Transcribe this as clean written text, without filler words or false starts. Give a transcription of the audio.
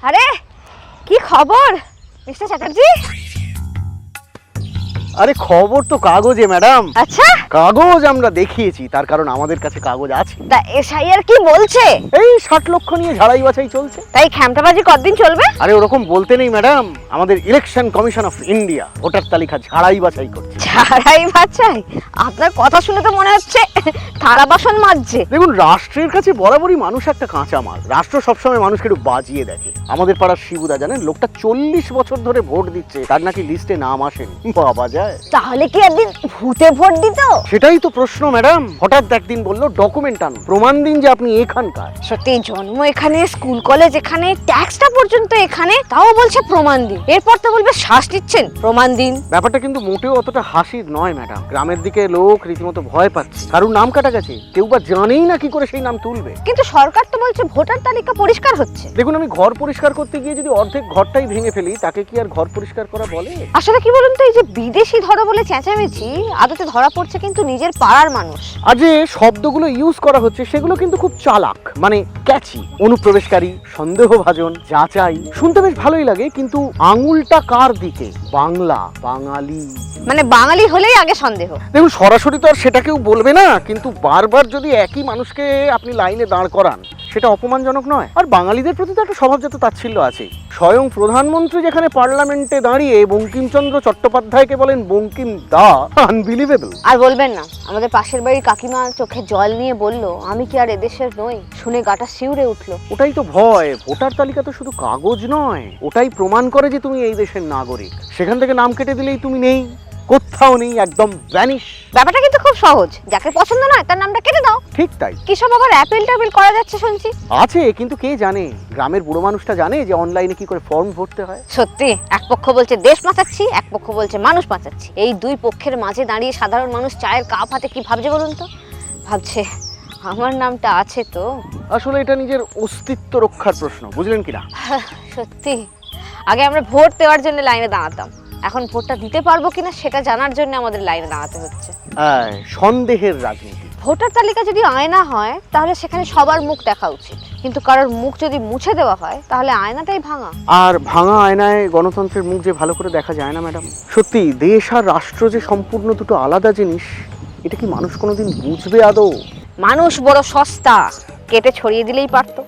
আরে কি খবর মিস্টার চ্যাটার্জি? আরে খবর তো কাগজে ম্যাডাম। আচ্ছা, কাগজ আমরা দেখিয়েছি, তার কারণ আমাদের কাছে কাগজ আছে। তা এসআইআর কি বলছে? এই 60 লক্ষ নিয়ে ঝাড়াই বাছাই চলছে। তাই খ্যামটাবাজি কতদিন চলবে? আরে ওরকম বলতে নেই ম্যাডাম, আমাদের election commission of India voter তালিকা ঝাড়াই বাছাই করছে। ছাড়াই বাচ্চাই? আপনার কথা শুনে তো মনে হচ্ছে থালা বাসন মাজছে। দেখুন, রাষ্ট্রের কাছে বরাবরই মানুষ একটা কাঁচা মাল। রাষ্ট্র সবসময় মানুষকে একটু বাজিয়ে দেখে। আমাদের পাড়ার শিবুদা জানেন, লোকটা 40 বছর ধরে ভোট দিচ্ছে, তার নাকি লিস্টে নাম আসেনি। বাবা যায়। তাহলে কি একদিন ভূতে ভোট দিত? সেটাই তো প্রশ্ন ম্যাডাম। হঠাৎ একদিন বললো ডকুমেন্ট আনুন, প্রমাণ দিন যে আপনি এখানকার। সত্যি, জন্ম এখানে, স্কুল কলেজ এখানে, ট্যাক্সটা পর্যন্ত এখানে, তাও বলছে প্রমাণ দিন। এরপর তো বলবে শ্বাস নিচ্ছেন, প্রমাণ দিন। ব্যাপারটা কিন্তু মোটেও অতটা হাসির নয় ম্যাডাম। গ্রামের দিকে লোক রীতিমতো ভয় পাচ্ছে, কারণ নাম কাটা গেছে, কেউ বা জানেই না কি করে সেই নাম তুলবে। কিন্তু সরকার তো বলছে ভোটার তালিকা পরিষ্কার হচ্ছে। দেখুন, আমি ঘর পরিষ্কার করতে গিয়ে যদি অর্ধেক ঘরটাই ভেঙে ফেলি, তাকে কি আর ঘর পরিষ্কার করা বলে? আসলে কি বলুন তো, এই যে বিদেশি ধরো বলে চেঁচামেচি, আদতে ধরা পড়ছে কিন্তু নিজের পাড়ার মানুষ। আর যে শব্দগুলো ইউজ করা হচ্ছে সেগুলো কিন্তু খুব চালাক, মানে ক্যাচি। অনুপ্রবেশকারী, সন্দেহভাজন, যাচাই, শুনতে বেশ ভালোই লাগে, কিন্তু আঙুলটা কার দিকে? বাংলা, বাঙালি। মানে বাঙালি হলেই আগে সন্দেহ। দেখুন, সরাসরি তো আর সেটা কেউ বলবে না, কিন্তু বারবার যদি একই মানুষকে আপনি লাইনে দাঁড় করান, সেটা অপমানজনক নয়? আর বাঙালিদের প্রতি তো একটা স্বভাবজাত তাচ্ছিল্য আছে। স্বয়ং প্রধানমন্ত্রী যেখানে পার্লামেন্টে দাঁড়িয়ে বঙ্কিমচন্দ্র চট্টোপাধ্যায়কে বলেন বঙ্কিম দা, আনবিলিভেবল। আর বলবেন না, আমাদের পাশের বাড়ির কাকিমা চোখে জল নিয়ে বলল, আমি কি আর এদেশের নই? শুনে গাটা শিউরে উঠলো। ওটাই তো ভয়। ভোটার তালিকা তো শুধু কাগজ নয়, ওটাই প্রমাণ করে যে তুমি এই দেশের নাগরিক। সেখান থেকে নাম কেটে দিলেই তুমি নেই, কোথাও নেই, একদম ভ্যানিশ। ব্যাপারটা কিন্তু খুব সহজ, যাকে পছন্দ নয় তার নামটা কেটে দাও। ঠিক তাই। কি সব আবার অ্যাপেল ট্যাপেল করা যাচ্ছে শুনছি। আছে, কিন্তু কে জানে? গ্রামের বুড়ো মানুষটা জানে যে অনলাইনে কি করে ফর্ম ভরতে হয়? সত্যি, এক পক্ষ বলছে দেশ বাঁচাচ্ছি, এক পক্ষ বলছে মানুষ বাঁচাচ্ছি। এই দুই পক্ষের মাঝে দাঁড়িয়ে সাধারণ মানুষ চায়ের কাপ হাতে কি ভাবছে বলুন তো? ভাবছে আমার নামটা আছে তো। আসলে এটা নিজের অস্তিত্ব রক্ষার প্রশ্ন, বুঝলেন কিনা? সত্যি, আগে আমরা ভোট দেওয়ার জন্য লাইনে দাঁড়াতাম, এখন ভোটটা দিতে পারবো কিনা সেটা জানার জন্য আমাদের লাইনে দাঁড়াতে হচ্ছে। সন্দেহের রাজনীতি। ভোটার তালিকা যদি আয়না হয় তাহলে সেখানে সবার মুখ দেখা উচিত, কিন্তু কারোর মুখ যদি মুছে দেওয়া হয় তাহলে আয়নাটাই ভাঙা। আর ভাঙা আয়নায় গণতন্ত্রের মুখ যে ভালো করে দেখা যায় না ম্যাডাম। সত্যি, দেশ আর রাষ্ট্র যে সম্পূর্ণ দুটো আলাদা জিনিস, এটা কি মানুষ কোনোদিন বুঝবে আদৌ? মানুষ বড় সস্তা, কেটে ছড়িয়ে দিলেই পারতো।